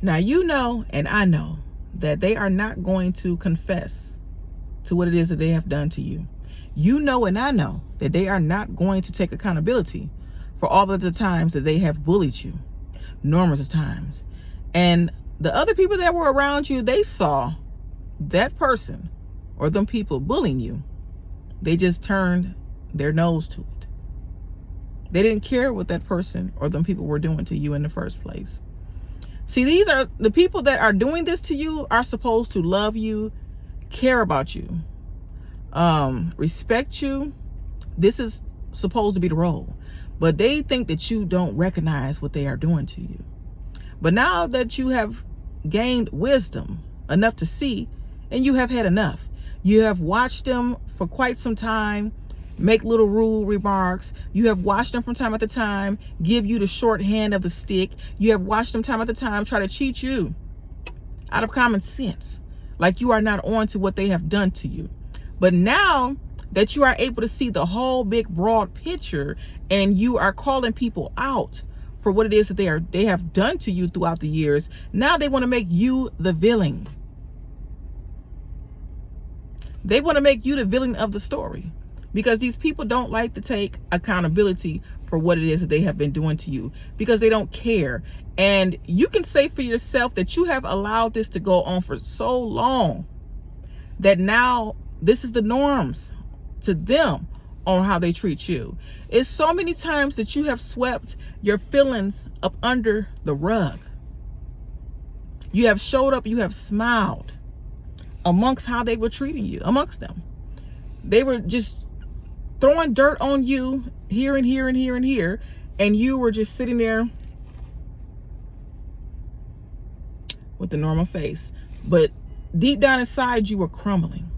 Now, you know, and I know that they are not going to confess to what it is that they have done to you. You know, and I know that they are not going to take accountability for all of the times that they have bullied you, numerous times. And the other people that were around you, they saw that person or them people bullying you. They just turned their nose to it. They didn't care what that person or them people were doing to you in the first place. See, these are the people that are doing this to you are supposed to love you, care about you, respect you. This is supposed to be the role. But they think that you don't recognize what they are doing to you. But now that you have gained wisdom enough to see, and you have had enough, you have watched them for quite some time make little rude remarks. You have watched them from time to time give you the short hand of the stick. You have watched them time after time try to cheat you out of common sense, like you are not on to what they have done to you. But now that you are able to see the whole big broad picture, and you are calling people out for what it is that they have done to you throughout the years, now they want to make you the villain. They want to make you the villain of the story, because these people don't like to take accountability for what it is that they have been doing to you, because they don't care. And you can say for yourself that you have allowed this to go on for so long that now this is the norms to them on how they treat you. It's so many times that you have swept your feelings up under the rug. You have showed up, you have smiled amongst how they were treating you, amongst them. They were just throwing dirt on you here and here and here and here, and you were just sitting there with the normal face. But deep down inside, you were crumbling.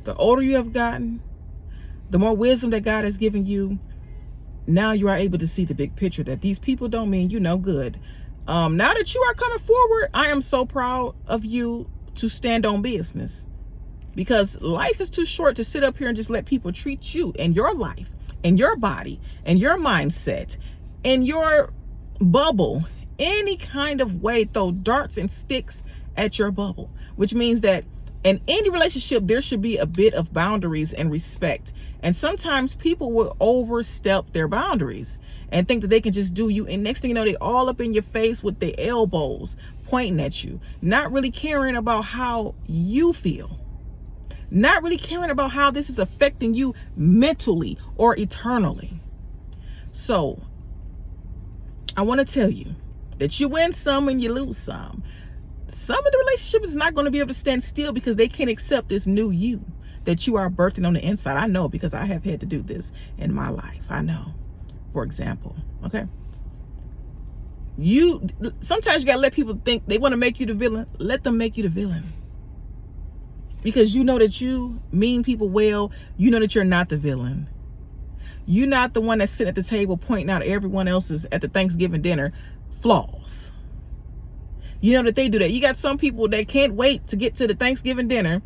The older you have gotten, the more wisdom that God has given you, now you are able to see the big picture, that these people don't mean you no good. Now that you are coming forward, I am so proud of you to stand on business, because life is too short to sit up here and just let people treat you and your life and your body and your mindset and your bubble any kind of way, throw darts and sticks at your bubble, which means that in any relationship, there should be a bit of boundaries and respect. And sometimes people will overstep their boundaries and think that they can just do you. And next thing you know, they all up in your face with their elbows pointing at you, not really caring about how you feel, not really caring about how this is affecting you mentally or eternally. So I want to tell you that you win some and you lose some. Some of the relationship is not going to be able to stand still because they can't accept this new you that you are birthing on the inside. I know, because I have had to do this in my life. I know, for example, okay? Sometimes you got to let people think they want to make you the villain. Let them make you the villain. Because you know that you mean people well. You know that you're not the villain. You're not the one that's sitting at the table pointing out everyone else's at the Thanksgiving dinner flaws. You know that they do that. You got some people that can't wait to get to the Thanksgiving dinner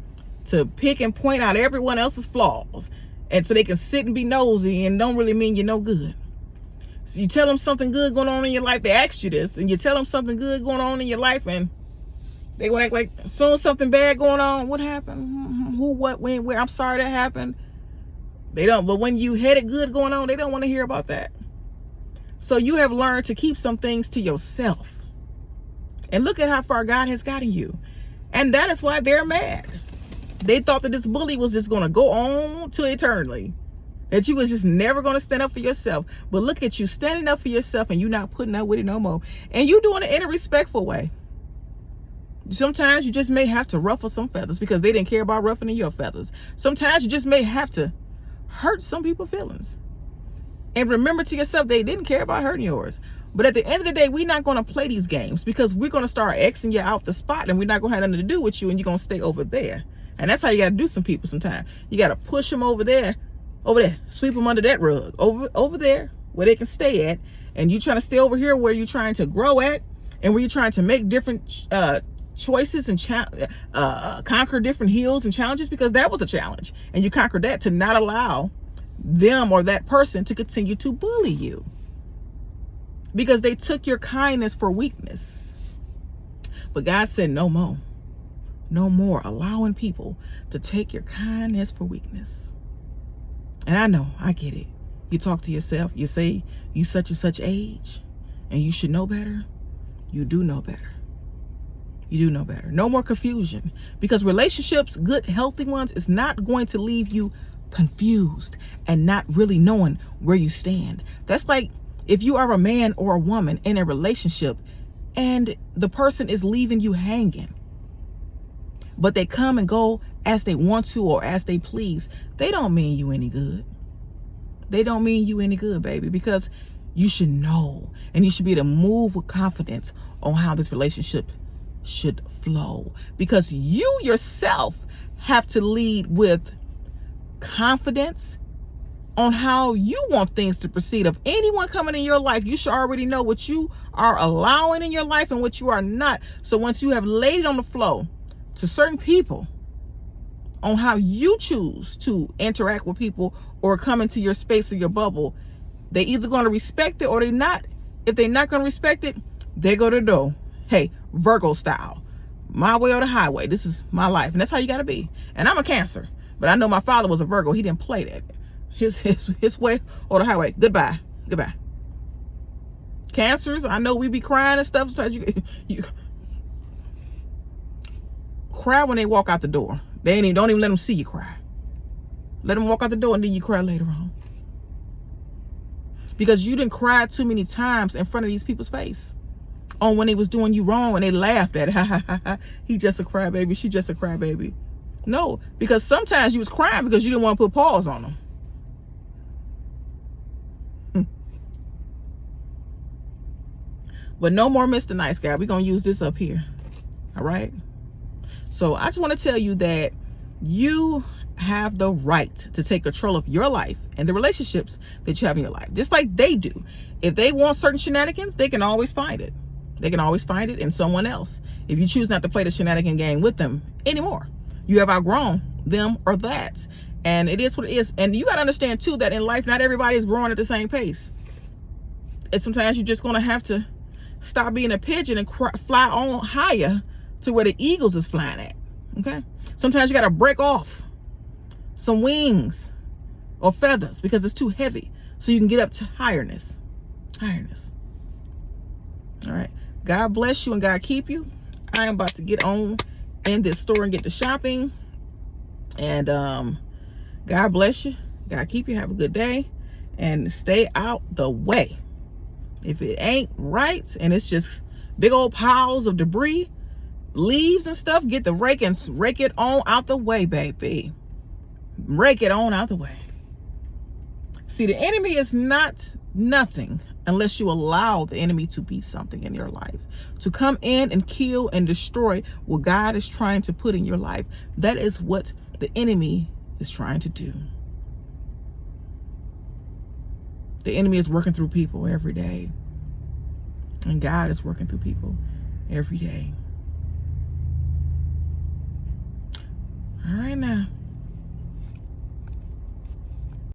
to pick and point out everyone else's flaws, and so they can sit and be nosy and don't really mean you no good. So you tell them something good going on in your life, they asked you this, and you tell them something good going on in your life, and they want to act like as soon as something bad going on, what happened? Who, what, when, where? I'm sorry that happened. They don't. But when you had it good going on, they don't want to hear about that. So you have learned to keep some things to yourself. And look at how far God has gotten you. And that is why they're mad. They thought that this bully was just going to go on to eternity, that you was just never going to stand up for yourself. But look at you standing up for yourself, and you not putting up with it no more. And you doing it in a respectful way. Sometimes you just may have to ruffle some feathers because they didn't care about ruffling your feathers. Sometimes you just may have to hurt some people's feelings. And remember to yourself, they didn't care about hurting yours. But at the end of the day, we're not going to play these games, because we're going to start Xing you out the spot, and we're not going to have nothing to do with you, and you're going to stay over there. And that's how you got to do some people sometimes. You got to push them over there, sweep them under that rug, over there where they can stay at. And you trying to stay over here where you're trying to grow at, and where you're trying to make different choices and conquer different hills and challenges, because that was a challenge. And you conquered that to not allow them or that person to continue to bully you, because they took your kindness for weakness. But God said no more. No more allowing people to take your kindness for weakness. And I know, I get it. You talk to yourself, you say you such and such age and you should know better. You do know better. You do know better. No more confusion, because relationships, good, healthy ones, is not going to leave you confused and not really knowing where you stand. That's like if you are a man or a woman in a relationship and the person is leaving you hanging, but they come and go as they want to or as they please. They don't mean you any good. They don't mean you any good, baby, because you should know, and you should be able to move with confidence on how this relationship should flow, because you yourself have to lead with confidence on how you want things to proceed. Of anyone coming in your life, you should already know what you are allowing in your life and what you are not. So once you have laid on the flow to certain people on how you choose to interact with people or come into your space or your bubble, they either going to respect it or they not. If they're not going to respect it, they go to the door. Hey, Virgo style, my way or the highway. This is my life, and that's how you got to be. And I'm a Cancer, but I know my father was a Virgo. He didn't play that. His way or the highway. Goodbye. Cancers, I know we be crying and stuff. You cry when they walk out the door. Don't even let them see you cry. Let them walk out the door and then you cry later on. Because you didn't cry too many times in front of these people's face on when they was doing you wrong and they laughed at it. Ha ha ha ha. He just a crybaby. She just a crybaby. No, because sometimes you was crying because you didn't want to put paws on them. But no more Mr. Nice Guy. We're going to use this up here. All right. So I just want to tell you that you have the right to take control of your life and the relationships that you have in your life, just like they do. If they want certain shenanigans, they can always find it. They can always find it in someone else. If you choose not to play the shenanigan game with them anymore, you have outgrown them or that. And it is what it is. And you got to understand too, that in life, not everybody is growing at the same pace. And sometimes you're just going to have to stop being a pigeon and fly on higher to where the eagles is flying at. Okay. Sometimes you got to break off some wings or feathers because it's too heavy, so you can get up to higherness. All right. God bless you and God keep you. I am about to get on in this store and get to shopping. And God bless you. God keep you. Have a good day and stay out the way. If it ain't right and it's just big old piles of debris, leaves and stuff, get the rake and rake it on out the way, baby. Rake it on out the way. See, the enemy is not nothing unless you allow the enemy to be something in your life, to come in and kill and destroy what God is trying to put in your life. That is what the enemy is trying to do. The enemy is working through people every day, and God is working through people every day. All right now.